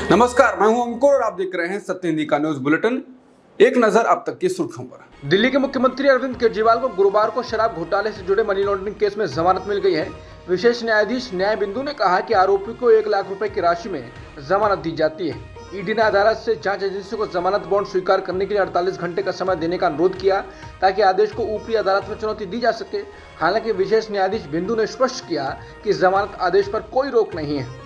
नमस्कार, मैं हूं अंकुर और आप देख रहे हैं सत्य हिंदी का न्यूज बुलेटिन। एक नजर अब तक की सुर्खियों पर। दिल्ली के मुख्यमंत्री अरविंद केजरीवाल को गुरुवार को शराब घोटाले से जुड़े मनी लॉन्ड्रिंग केस में जमानत मिल गई है। विशेष न्यायाधीश न्याय बिंदु ने कहा कि आरोपी को 1 लाख रुपए की राशि में जमानत दी जाती है। ईडी ने अदालत से जांच एजेंसी को जमानत बॉन्ड स्वीकार करने के लिए 48 घंटे का समय देने का अनुरोध किया ताकि आदेश को ऊपरी अदालत में चुनौती दी जा सके। हालांकि विशेष न्यायाधीश बिंदु ने स्पष्ट किया कि जमानत आदेश पर कोई रोक नहीं है।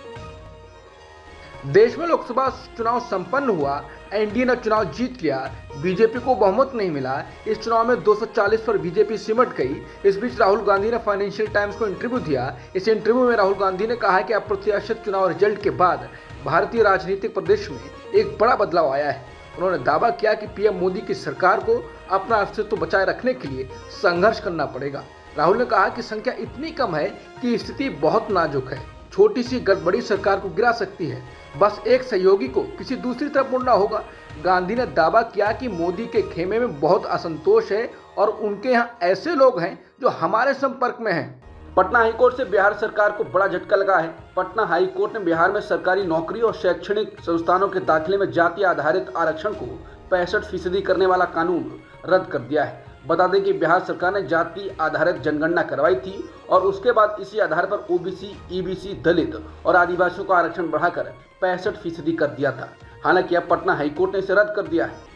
देश में लोकसभा चुनाव संपन्न हुआ, एनडीए ने चुनाव जीत लिया, बीजेपी को बहुमत नहीं मिला। इस चुनाव में 240 पर बीजेपी सिमट गई। इस बीच राहुल गांधी ने फाइनेंशियल टाइम्स को इंटरव्यू दिया। इस इंटरव्यू में राहुल गांधी ने कहा कि अप्रत्याशित चुनाव रिजल्ट के बाद भारतीय राजनीतिक परिदृश्य में एक बड़ा बदलाव आया है। उन्होंने दावा किया कि पीएम मोदी की सरकार को अपना अस्तित्व बचाए रखने के लिए संघर्ष करना पड़ेगा। राहुल ने कहा कि संख्या इतनी कम है कि स्थिति बहुत नाजुक है। छोटी सी गड़बड़ी सरकार को गिरा सकती है। बस एक सहयोगी को किसी दूसरी तरफ मुड़ना होगा। गांधी ने दावा किया कि मोदी के खेमे में बहुत असंतोष है और उनके यहाँ ऐसे लोग हैं जो हमारे संपर्क में हैं। पटना हाईकोर्ट से बिहार सरकार को बड़ा झटका लगा है। पटना हाईकोर्ट ने बिहार में सरकारी नौकरी और शैक्षणिक संस्थानों के दाखिले में जाति आधारित आरक्षण को 65% करने वाला कानून रद्द कर दिया है। बता दें कि बिहार सरकार ने जाति आधारित जनगणना करवाई थी और उसके बाद इसी आधार पर ओबीसी, ईबीसी, दलित और आदिवासियों का आरक्षण बढ़ाकर 65% कर दिया था। हालांकि अब पटना हाईकोर्ट ने इसे रद्द कर दिया है।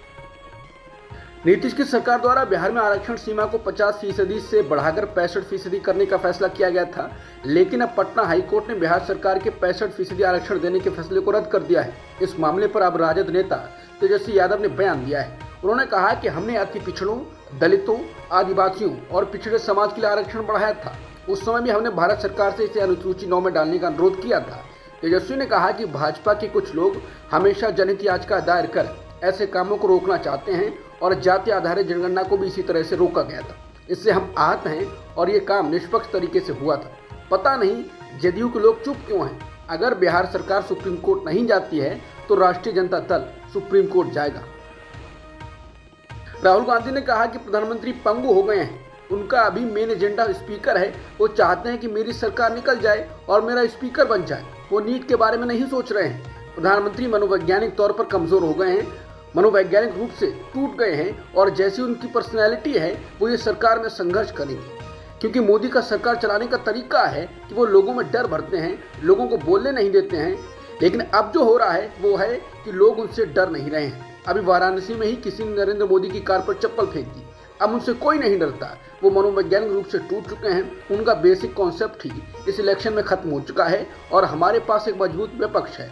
नीतीश की सरकार द्वारा बिहार में आरक्षण सीमा को 50% से बढ़ाकर 65% करने का फैसला किया गया था, लेकिन अब पटना हाईकोर्ट ने बिहार सरकार के 65% आरक्षण देने के फैसले को रद्द कर दिया है। इस मामले पर अब राजद नेता तेजस्वी यादव ने बयान दिया है। उन्होंने कहा कि हमने अति पिछड़ों, दलितों, आदिवासियों और पिछड़े समाज के लिए आरक्षण बढ़ाया था। उस समय भी हमने भारत सरकार से इसे अनुसूची 9 में डालने का अनुरोध किया था। तेजस्वी ने कहा कि भाजपा के कुछ लोग हमेशा जनहित याचिका दायर कर ऐसे कामों को रोकना चाहते हैं और जाति आधारित जनगणना को भी इसी तरह से रोका गया था। इससे हम आहत हैं और ये काम निष्पक्ष तरीके से हुआ था। पता नहीं जदयू के लोग चुप क्यों हैं। अगर बिहार सरकार सुप्रीम कोर्ट नहीं जाती है तो राष्ट्रीय जनता दल सुप्रीम कोर्ट जाएगा। राहुल गांधी ने कहा कि प्रधानमंत्री पंगु हो गए हैं। उनका अभी मेन एजेंडा स्पीकर है। वो चाहते हैं कि मेरी सरकार निकल जाए और मेरा स्पीकर बन जाए। वो नीट के बारे में नहीं सोच रहे हैं। प्रधानमंत्री मनोवैज्ञानिक तौर पर कमजोर हो गए हैं, मनोवैज्ञानिक रूप से टूट गए हैं और जैसी उनकी पर्सनैलिटी है वो ये सरकार में संघर्ष करेंगे। क्योंकि मोदी का सरकार चलाने का तरीका है कि वो लोगों में डर भरते हैं, लोगों को बोलने नहीं देते हैं। लेकिन अब जो हो रहा है वो है कि लोग उनसे डर नहीं रहे हैं। अभी वाराणसी में ही किसी ने नरेंद्र मोदी की कार पर चप्पल फेंक दी। अब उनसे कोई नहीं डरता। वो मनोवैज्ञानिक रूप से टूट चुके हैं। उनका बेसिक कॉन्सेप्ट ही इस इलेक्शन में खत्म हो चुका है और हमारे पास एक मजबूत विपक्ष है।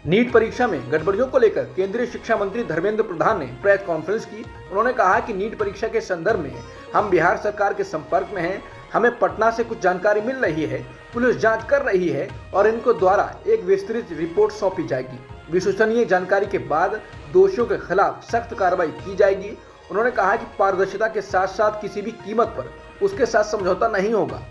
नीट परीक्षा में गड़बड़ियों को लेकर केंद्रीय शिक्षा मंत्री धर्मेंद्र प्रधान ने प्रेस कॉन्फ्रेंस की। उन्होंने कहा कि नीट परीक्षा के संदर्भ में हम बिहार सरकार के संपर्क में हैं। हमें पटना से कुछ जानकारी मिल रही है, पुलिस जांच कर रही है और इनको द्वारा एक विस्तृत रिपोर्ट सौंपी जाएगी। विश्वसनीय जानकारी के बाद दोषियों के खिलाफ सख्त कार्रवाई की जाएगी। उन्होंने कहा कि पारदर्शिता के साथ साथ किसी भी कीमत पर उसके साथ समझौता नहीं होगा।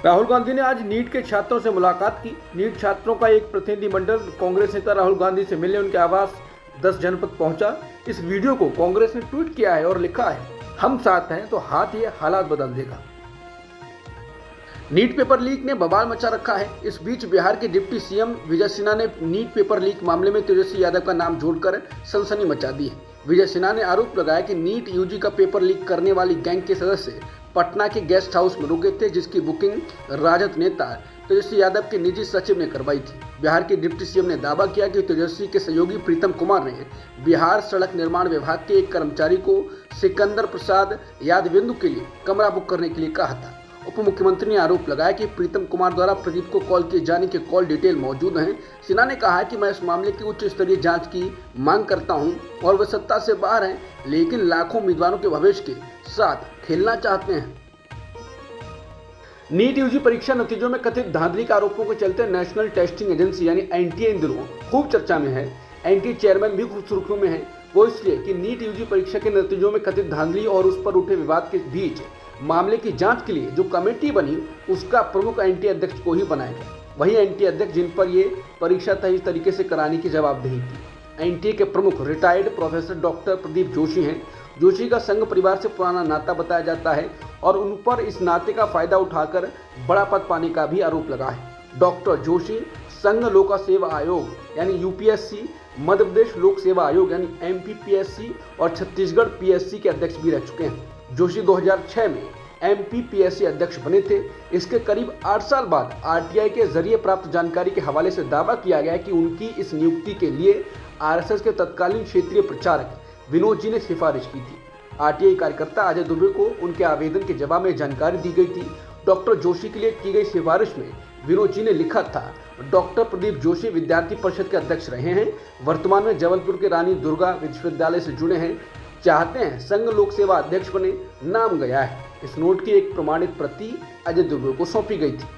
राहुल गांधी ने आज नीट के छात्रों से मुलाकात की। नीट छात्रों का एक प्रतिनिधिमंडल कांग्रेस नेता राहुल गांधी से मिलने उनके आवास 10 जनपद पहुंचा। इस वीडियो को कांग्रेस ने ट्वीट किया है और लिखा है, हम साथ हैं तो हाथ ये हालात बदल देगा। नीट पेपर लीक ने बवाल मचा रखा है। इस बीच बिहार के डिप्टी सीएम विजय सिन्हा ने नीट पेपर लीक मामले में तेजस्वी यादव का नाम जोड़कर सनसनी मचा दी है। विजय सिन्हा ने आरोप लगाया कि नीट यूजी का पेपर लीक करने वाली गैंग के सदस्य पटना के गेस्ट हाउस में रुके थे, जिसकी बुकिंग राजद नेता तेजस्वी यादव के निजी सचिव ने करवाई थी। बिहार के डिप्टी सीएम ने दावा किया कि तेजस्वी के सहयोगी प्रीतम कुमार ने बिहार सड़क निर्माण विभाग के एक कर्मचारी को सिकंदर प्रसाद यादविंदु के लिए कमरा बुक करने के लिए कहा था। उप मुख्यमंत्री ने आरोप लगाया कि प्रीतम कुमार द्वारा प्रदीप को कॉल किए जाने के कॉल डिटेल मौजूद हैं। सिन्हा ने कहा कि मैं इस मामले की उच्च स्तरीय जांच की मांग करता हूं और वे सत्ता से बाहर हैं, लेकिन लाखों उम्मीदवारों के भविष्य के साथ खेलना चाहते हैं। नीट यूजी परीक्षा नतीजों में कथित धांधली के आरोपों के चलते नेशनल टेस्टिंग एजेंसी यानी एनटीए इन दिनों खूब चर्चा में है। एनटीए चेयरमैन भी खूब सुर्खियों में है। वो इसलिए कि नीट यूजी परीक्षा के नतीजों में कथित धांधली और उस पर उठे विवाद के बीच मामले की जांच के लिए जो कमेटी बनी उसका प्रमुख एनटीए अध्यक्ष को ही बनाया गया। वही एनटीए अध्यक्ष जिन पर ये परीक्षा सही तरीके से कराने की जवाबदेही थी। एनटीए के प्रमुख retired professor doctor Pradeep Joshi हैं। जोशी का संघ परिवार से पुराना नाता बताया जाता है और उन पर इस नाते का फायदा उठाकर बड़ा पद पाने का भी आरोप लगा है। डॉक्टर जोशी संघ लोक सेवा आयोग यानी यूपीएससी, मध्य प्रदेश लोक सेवा आयोग यानी एमपीपीएससी और छत्तीसगढ़ पीएससी के अध्यक्ष भी रह चुके हैं। जोशी 2006 में एमपीपीएससी अध्यक्ष बने थे। इसके करीब 8 साल बाद आरटीआई के जरिए प्राप्त जानकारी के हवाले से दावा किया गया कि उनकी इस नियुक्ति के लिए आरएसएस के तत्कालीन क्षेत्रीय प्रचारक विनोद जी ने सिफारिश की थी। आरटीआई कार्यकर्ता अजय दुबे को उनके आवेदन के जवाब में जानकारी दी गई थी। डॉक्टर जोशी के लिए की गई सिफारिश में विनोद जी ने लिखा था, डॉक्टर प्रदीप जोशी विद्यार्थी परिषद के अध्यक्ष रहे हैं, वर्तमान में जबलपुर के रानी दुर्गा विश्वविद्यालय से जुड़े हैं, चाहते हैं संघ लोक सेवा अध्यक्ष बने, नाम गया है। इस नोट की एक प्रमाणित प्रति अजय दुबे को सौंपी गई थी।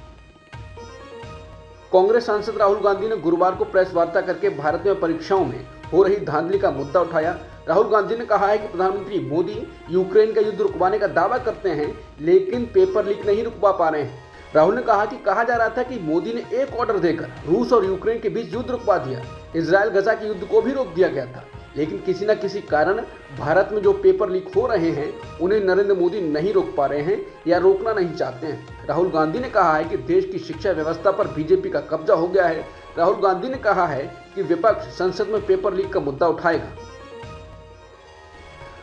कांग्रेस सांसद राहुल गांधी ने गुरुवार को प्रेस वार्ता करके भारत में परीक्षाओं में हो रही धांधली का मुद्दा उठाया। राहुल गांधी ने कहा है कि प्रधानमंत्री मोदी यूक्रेन का युद्ध रुकवाने का दावा करते हैं, लेकिन पेपर लीक नहीं रुकवा पा रहे हैं। राहुल ने कहा कि कहा जा रहा था कि मोदी ने एक ऑर्डर देकर रूस और यूक्रेन के बीच युद्ध रुकवा दिया, इजराइल गजा के युद्ध को भी रोक दिया गया था, लेकिन किसी न किसी कारण भारत में जो पेपर लीक हो रहे हैं उन्हें नरेंद्र मोदी नहीं रोक पा रहे हैं या रोकना नहीं चाहते हैं। राहुल गांधी ने कहा है कि देश की शिक्षा व्यवस्था पर बीजेपी का कब्जा हो गया है। राहुल गांधी ने कहा है कि विपक्ष संसद में पेपर लीक का मुद्दा उठाएगा।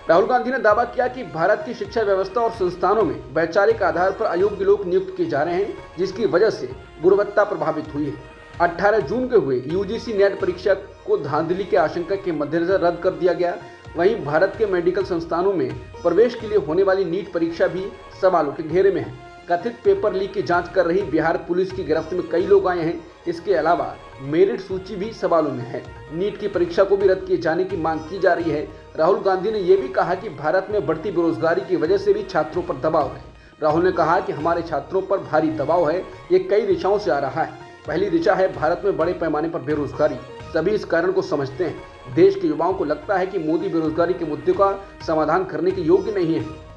राहुल गांधी ने दावा किया कि भारत की शिक्षा व्यवस्था और संस्थानों में वैचारिक आधार पर अयोग्य लोग नियुक्त किए जा रहे हैं, जिसकी वजह से गुणवत्ता प्रभावित हुई है। 18 जून के हुए यूजीसी नेट परीक्षा को धांधली के आशंका के मद्देनजर रद्द कर दिया गया। वहीं भारत के मेडिकल संस्थानों में प्रवेश के लिए होने वाली नीट परीक्षा भी सवालों के घेरे में है। कथित पेपर लीक की जांच कर रही बिहार पुलिस की गिरफ्त में कई लोग आए हैं। इसके अलावा मेरिट सूची भी सवालों में है। नीट की परीक्षा को भी रद्द किए जाने की मांग की जा रही है। राहुल गांधी ने यह भी कहा कि भारत में बढ़ती बेरोजगारी की वजह से भी छात्रों पर दबाव है। राहुल ने कहा कि हमारे छात्रों पर भारी दबाव है, ये कई दिशाओं से आ रहा है। पहली दिशा है भारत में बड़े पैमाने पर बेरोजगारी। सभी इस कारण को समझते हैं। देश के युवाओं को लगता है कि मोदी बेरोजगारी के मुद्दे का समाधान करने के योग्य नहीं है।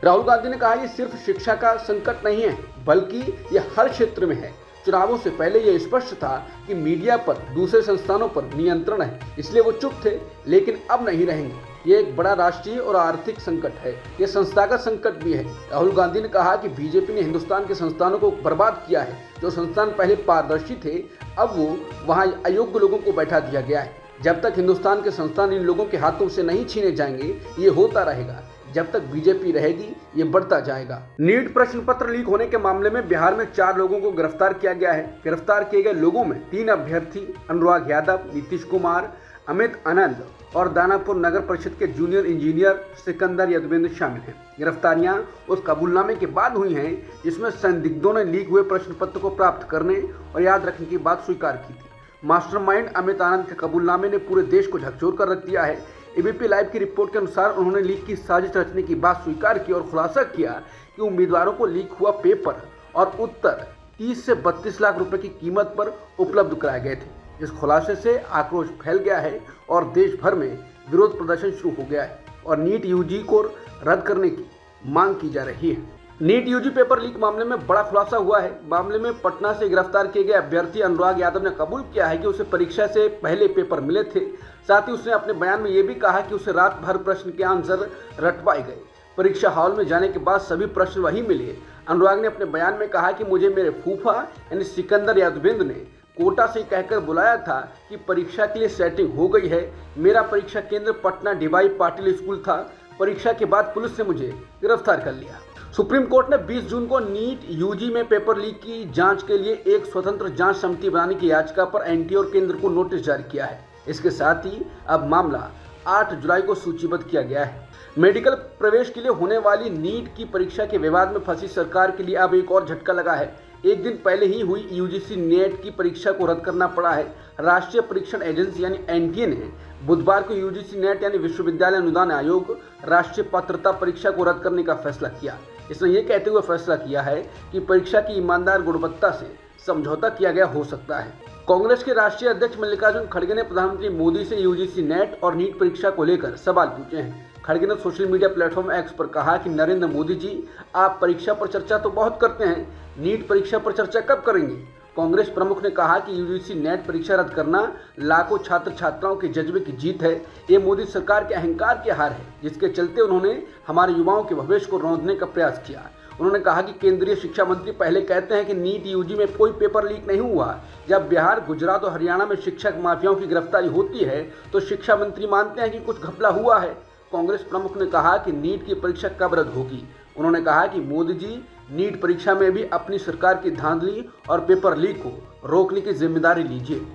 राहुल गांधी ने कहा, ये सिर्फ शिक्षा का संकट नहीं है, बल्कि ये हर क्षेत्र में है। चुनावों से पहले यह स्पष्ट था कि मीडिया पर, दूसरे संस्थानों पर नियंत्रण है, इसलिए वो चुप थे, लेकिन अब नहीं रहेंगे। ये एक बड़ा राष्ट्रीय और आर्थिक संकट है, ये संस्थागत संकट भी है। राहुल गांधी ने कहा कि बीजेपी ने हिंदुस्तान के संस्थानों को बर्बाद किया है। जो संस्थान पहले पारदर्शी थे, अब वो वहाँ अयोग्य लोगों को बैठा दिया गया है। जब तक हिंदुस्तान के संस्थान इन लोगों के हाथों से नहीं छीने जाएंगे, ये होता रहेगा। जब तक बीजेपी रहेगी, ये बढ़ता जाएगा। नीट प्रश्न पत्र लीक होने के मामले में बिहार में 4 लोगों को गिरफ्तार किया गया है। गिरफ्तार किए गए लोगों में 3 अभ्यर्थी अनुराग यादव, नीतीश कुमार, अमित आनंद और दानापुर नगर परिषद के जूनियर इंजीनियर सिकंदर यादवेंद्र शामिल हैं। गिरफ्तारियां उस कबूलनामे के बाद हुई हैं जिसमें संदिग्धों ने लीक हुए प्रश्न पत्र को प्राप्त करने और याद रखने की बात स्वीकार की थी। मास्टरमाइंड अमित आनंद के कबूलनामे ने पूरे देश को झकझोर कर रख दिया है। एबीपी लाइव की रिपोर्ट के अनुसार उन्होंने लीक की साजिश रचने की बात स्वीकार की और खुलासा किया कि उम्मीदवारों को लीक हुआ पेपर और उत्तर 30 से 32 लाख रुपए की कीमत पर उपलब्ध कराए गए थे। इस खुलासे से आक्रोश फैल गया है और देश भर में विरोध प्रदर्शन शुरू हो गया है और नीट यूजी को रद्द करने की मांग की जा रही है। नीट यूजी पेपर लीक मामले में बड़ा खुलासा हुआ है। मामले में पटना से गिरफ्तार किए गए अभ्यर्थी अनुराग यादव ने कबूल किया है कि उसे परीक्षा से पहले पेपर मिले थे। साथ ही उसने अपने बयान में यह भी कहा कि उसे रात भर प्रश्न के आंसर रटवाए गए। परीक्षा हॉल में जाने के बाद सभी प्रश्न वही मिले। अनुराग ने अपने बयान में कहा कि मुझे मेरे फूफा यानी सिकंदर यादवेंद्र ने कोटा से कहकर बुलाया था कि परीक्षा के लिए सेटिंग हो गई है। मेरा परीक्षा केंद्र पटना डीवाई पाटिल स्कूल था। परीक्षा के बाद पुलिस ने मुझे गिरफ्तार कर लिया। सुप्रीम कोर्ट ने 20 जून को नीट यूजी में पेपर लीक की जांच के लिए एक स्वतंत्र जांच समिति बनाने की याचिका पर एनटीए और केंद्र को नोटिस जारी किया है। इसके साथ ही अब मामला 8 जुलाई को सूचीबद्ध किया गया है। मेडिकल प्रवेश के लिए होने वाली नीट की परीक्षा के विवाद में फंसी सरकार के लिए अब एक और झटका लगा है। एक दिन पहले ही हुई यूजीसी नेट की परीक्षा को रद्द करना पड़ा है। राष्ट्रीय परीक्षण एजेंसी यानी एनटीए ने बुधवार को यूजीसी नेट यानी विश्वविद्यालय अनुदान आयोग राष्ट्रीय पात्रता परीक्षा को रद्द करने का फैसला किया। इसने ये कहते हुए फैसला किया है कि परीक्षा की ईमानदार गुणवत्ता से समझौता किया गया हो सकता है। कांग्रेस के राष्ट्रीय अध्यक्ष मल्लिकार्जुन खड़गे ने प्रधानमंत्री मोदी से यूजीसी नेट और नीट परीक्षा को लेकर सवाल पूछे हैं। खड़गे ने सोशल मीडिया प्लेटफॉर्म एक्स पर कहा कि नरेंद्र मोदी जी, आप परीक्षा पर चर्चा तो बहुत करते हैं, नीट परीक्षा पर चर्चा कब करेंगे? कांग्रेस प्रमुख ने कहा कि यूजीसी नेट परीक्षा रद्द करना लाखों छात्र छात्राओं के जज्बे की जीत है। ये मोदी सरकार के अहंकार की हार है, जिसके चलते उन्होंने हमारे युवाओं के भविष्य को रौंदने का प्रयास किया। उन्होंने कहा कि केंद्रीय शिक्षा मंत्री पहले कहते हैं कि नीट यूजी में कोई पेपर लीक नहीं हुआ। जब बिहार, गुजरात और हरियाणा में शिक्षक माफियाओं की गिरफ्तारी होती है तो शिक्षा मंत्री मानते हैं कि कुछ घपला हुआ है। कांग्रेस प्रमुख ने कहा कि नीट की परीक्षा कब रद्द होगी। उन्होंने कहा कि मोदी जी नीट परीक्षा में भी अपनी सरकार की धांधली और पेपर लीक को रोकने की जिम्मेदारी लीजिए।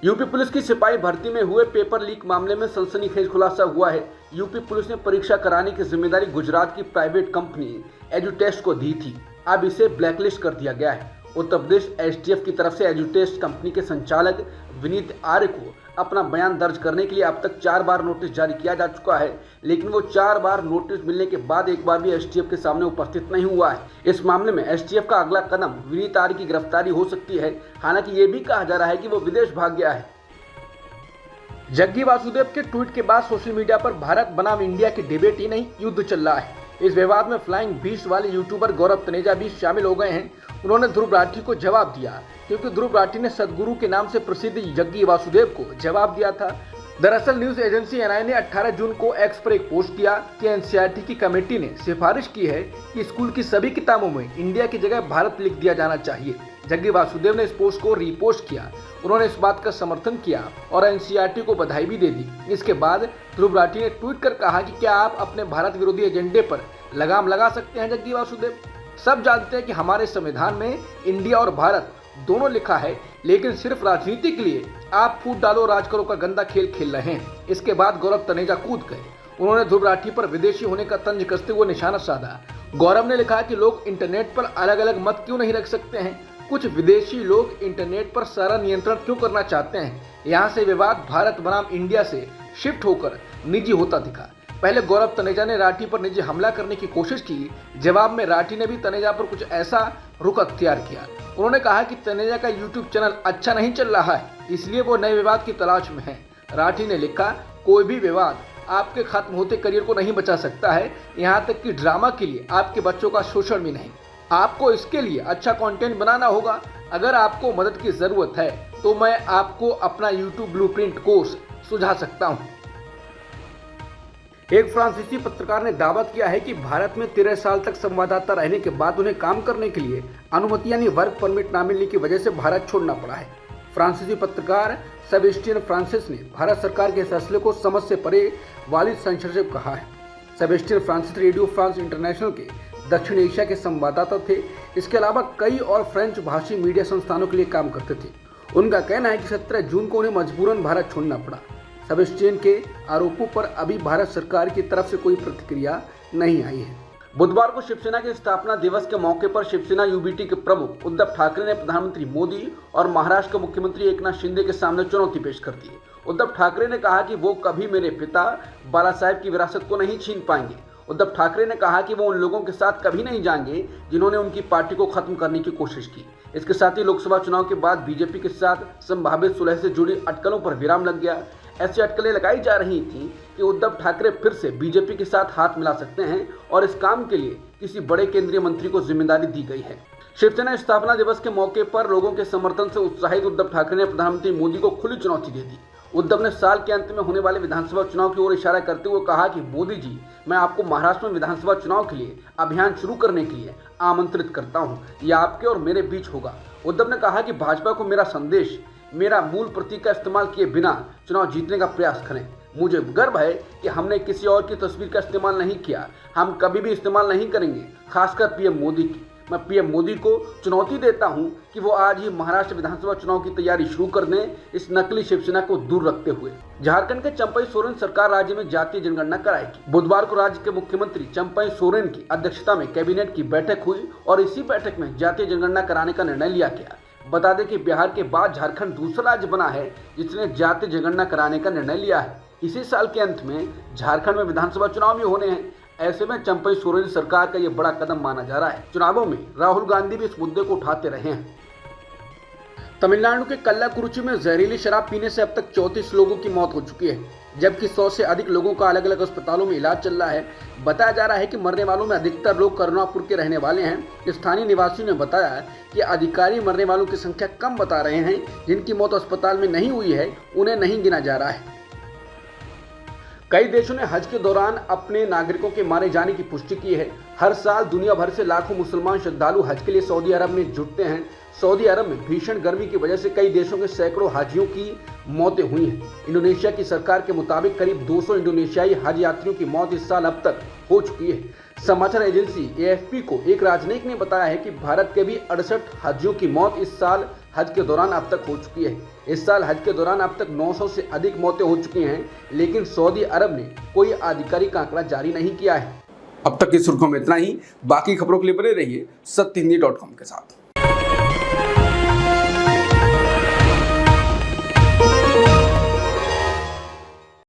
यूपी पुलिस की सिपाही भर्ती में हुए पेपर लीक मामले में सनसनीखेज खुलासा हुआ है। यूपी पुलिस ने परीक्षा कराने की जिम्मेदारी गुजरात की प्राइवेट कंपनी एजुटेस्ट को दी थी। अब इसे ब्लैकलिस्ट कर दिया गया है। उत्तर प्रदेश एसटीएफ की तरफ से एजुटेस्ट कंपनी के संचालक विनीत आर्य को अपना बयान दर्ज करने के लिए अब तक 4 बार नोटिस जारी किया जा चुका है, लेकिन वो 4 बार नोटिस मिलने के बाद एक बार भी एसटीएफ के सामने उपस्थित नहीं हुआ है। इस मामले में एसटीएफ का अगला कदम विनीत आर्य की गिरफ्तारी हो सकती है। हालांकि ये भी कहा जा रहा है कि वो विदेश भाग गया है। जग्गी वासुदेव के ट्वीट के बाद सोशल मीडिया पर भारत बनाम इंडिया की डिबेट ही नहीं, युद्ध चल रहा है। इस विवाद में फ्लाइंग बीस्ट वाले यूट्यूबर गौरव तनेजा भी शामिल हो गए हैं। उन्होंने ध्रुव राठी को जवाब दिया, क्योंकि ध्रुव राठी ने सदगुरु के नाम से प्रसिद्ध जग्गी वासुदेव को जवाब दिया था। दरअसल न्यूज एजेंसी एनआई ने 18 जून को एक्स पर एक पोस्ट किया कि एनसीईआरटी की कमेटी ने सिफारिश की है कि स्कूल की सभी किताबों में इंडिया की जगह भारत लिख दिया जाना चाहिए। जग्गी वासुदेव ने इस पोस्ट को रीपोस्ट किया। उन्होंने इस बात का समर्थन किया और एनसीईआरटी को बधाई भी दे दी। इसके बाद ध्रुव राठी ने ट्वीट कर कहा कि क्या आप अपने भारत विरोधी एजेंडे पर लगाम लगा सकते हैं जग्गी वासुदेव? सब जानते हैं कि हमारे संविधान में इंडिया और भारत दोनों लिखा है, लेकिन सिर्फ राजनीति के लिए आप फूट डालो राज करो का गंदा खेल खेल रहे हैं। इसके बाद गौरव तनेजा कूद गए। उन्होंने ध्रुव राठी पर विदेशी होने का तंज कसते हुए निशाना साधा। गौरव ने लिखा कि लोग इंटरनेट पर अलग अलग मत क्यों नहीं रख सकते हैं? कुछ विदेशी लोग इंटरनेट पर सारा नियंत्रण क्यों करना चाहते हैं? यहाँ से विवाद भारत बनाम इंडिया से शिफ्ट होकर निजी होता दिखा। पहले गौरव तनेजा ने राठी पर निजी हमला करने की कोशिश की। जवाब में राठी ने भी तनेजा पर कुछ ऐसा रुख अख्तियार किया। उन्होंने कहा कि तनेजा का यूट्यूब चैनल अच्छा नहीं चल रहा है, इसलिए वो नए विवाद की तलाश में है। राठी ने लिखा, कोई भी विवाद आपके खत्म होते करियर को नहीं बचा सकता है, यहाँ तक कि ड्रामा के लिए आपके बच्चों का शोषण भी नहीं। आपको इसके लिए अच्छा कंटेंट बनाना होगा। अगर आपको मदद की ज़रूरत है तो मैं आपको अपना यूट्यूब ब्लूप्रिंट कोर्स सुझा सकता हूँ। एक फ्रांसीसी पत्रकार ने दावा किया है कि भारत में 13 साल तक संवाददाता रहने के बाद उन्हें काम करने के लिए अनुमति यानी वर्क परमिट न मिलने की वजह से भारत छोड़ना पड़ा है। फ्रांसीसी पत्रकार सेबेस्टियन फ्रांसिस ने भारत सरकार के फैसले को समझ से परे वालिद सेंसरशिप कहा है। Sebastian Francis radio France international के दक्षिण एशिया के संवाददाता थे। इसके अलावा कई और फ्रेंच भाषी मीडिया संस्थानों के लिए काम करते थे। उनका कहना है कि 17 जून को उन्हें मजबूरन भारत छोड़ना पड़ा। सेबेस्टियन के आरोपों पर अभी भारत सरकार की तरफ से कोई प्रतिक्रिया नहीं आई है। बुधवार को शिवसेना के स्थापना दिवस के मौके पर शिवसेना यूबीटी के प्रमुख उद्धव ठाकरे ने प्रधानमंत्री मोदी और महाराष्ट्र के मुख्यमंत्री एकनाथ शिंदे के सामने चुनौती पेश कर दी। उद्धव ठाकरे ने कहा कि वो कभी मेरे पिता बाला साहेब की विरासत को नहीं छीन पाएंगे। उद्धव ठाकरे ने कहा कि वो उन लोगों के साथ कभी नहीं जाएंगे जिन्होंने उनकी पार्टी को खत्म करने की कोशिश की। इसके साथ ही लोकसभा चुनाव के बाद बीजेपी के साथ संभावित सुलह से जुड़ी अटकलों पर विराम लग गया। ऐसी अटकलें लगाई जा रही थी कि उद्धव ठाकरे फिर से बीजेपी के साथ हाथ मिला सकते हैं और इस काम के लिए किसी बड़े केंद्रीय मंत्री को जिम्मेदारी दी गई है। शिवसेना स्थापना दिवस के मौके पर लोगों के समर्थन से उत्साहित उद्धव ठाकरे ने प्रधानमंत्री मोदी को खुली चुनौती दे दी। उद्धव ने साल के अंत में होने वाले विधानसभा चुनाव की ओर इशारा करते हुए कहा कि मोदी जी, मैं आपको महाराष्ट्र में विधानसभा चुनाव के लिए अभियान शुरू करने के लिए आमंत्रित करता हूं। यह आपके और मेरे बीच होगा। उद्धव ने कहा कि भाजपा को मेरा संदेश, मेरा मूल प्रतीक का इस्तेमाल किए बिना चुनाव जीतने का प्रयास करें। मुझे गर्व है कि हमने किसी और की तस्वीर का इस्तेमाल नहीं किया, हम कभी भी इस्तेमाल नहीं करेंगे, खासकर पीएम मोदी की। मैं पीएम मोदी को चुनौती देता हूं कि वो आज ही महाराष्ट्र विधानसभा चुनाव की तैयारी शुरू कर दें, इस नकली शिवसेना को दूर रखते हुए। झारखंड के चंपई सोरेन सरकार राज्य में जातीय जनगणना कराएगी। बुधवार को राज्य के मुख्यमंत्री चंपई सोरेन की अध्यक्षता में कैबिनेट की बैठक हुई और इसी बैठक में जातीय जनगणना कराने का निर्णय लिया गया। बता दें कि बिहार के बाद झारखंड दूसरा राज्य बना है जिसने जातीय जनगणना कराने का निर्णय लिया है। इसी साल के अंत में झारखंड में विधानसभा चुनाव भी होने हैं। ऐसे में चंपई सोरेन सरकार का यह बड़ा कदम माना जा रहा है। चुनावों में राहुल गांधी भी इस मुद्दे को उठाते रहे हैं। तमिलनाडु के कल्लाकुरुची में जहरीली शराब पीने से अब तक 34 लोगों की मौत हो चुकी है, जबकि 100 से अधिक लोगों का अलग अलग अस्पतालों में इलाज चल रहा है। बताया जा रहा है कि मरने वालों में अधिकतर लोग करुणापुर के रहने वाले हैं। स्थानीय निवासियों ने बताया कि अधिकारी मरने वालों की संख्या कम बता रहे हैं। जिनकी मौत अस्पताल में नहीं हुई है उन्हें नहीं गिना जा रहा है। कई देशों ने हज के दौरान अपने नागरिकों के मारे जाने की पुष्टि की है। हर साल दुनिया भर से लाखों मुसलमान श्रद्धालु हज के लिए सऊदी अरब में जुटते हैं। सऊदी अरब में भीषण गर्मी की वजह से कई देशों के सैकड़ों हाजियों की मौतें हुई हैं। इंडोनेशिया की सरकार के मुताबिक करीब 200 इंडोनेशियाई हज यात्रियों की मौत इस साल अब तक हो चुकी है। समाचार एजेंसी AFP को एक राजनयिक ने बताया है कि भारत के भी 68 हाजियों की मौत इस साल हज के दौरान अब तक हो चुकी है। इस साल हज के दौरान अब तक 900 से अधिक मौतें हो चुकी हैं, लेकिन सऊदी अरब ने कोई आधिकारिक आंकड़ा जारी नहीं किया है। अब तक की सुर्खियों में इतना ही। बाकी खबरों के लिए बने रहिए सत्यहिंदी.com के साथ।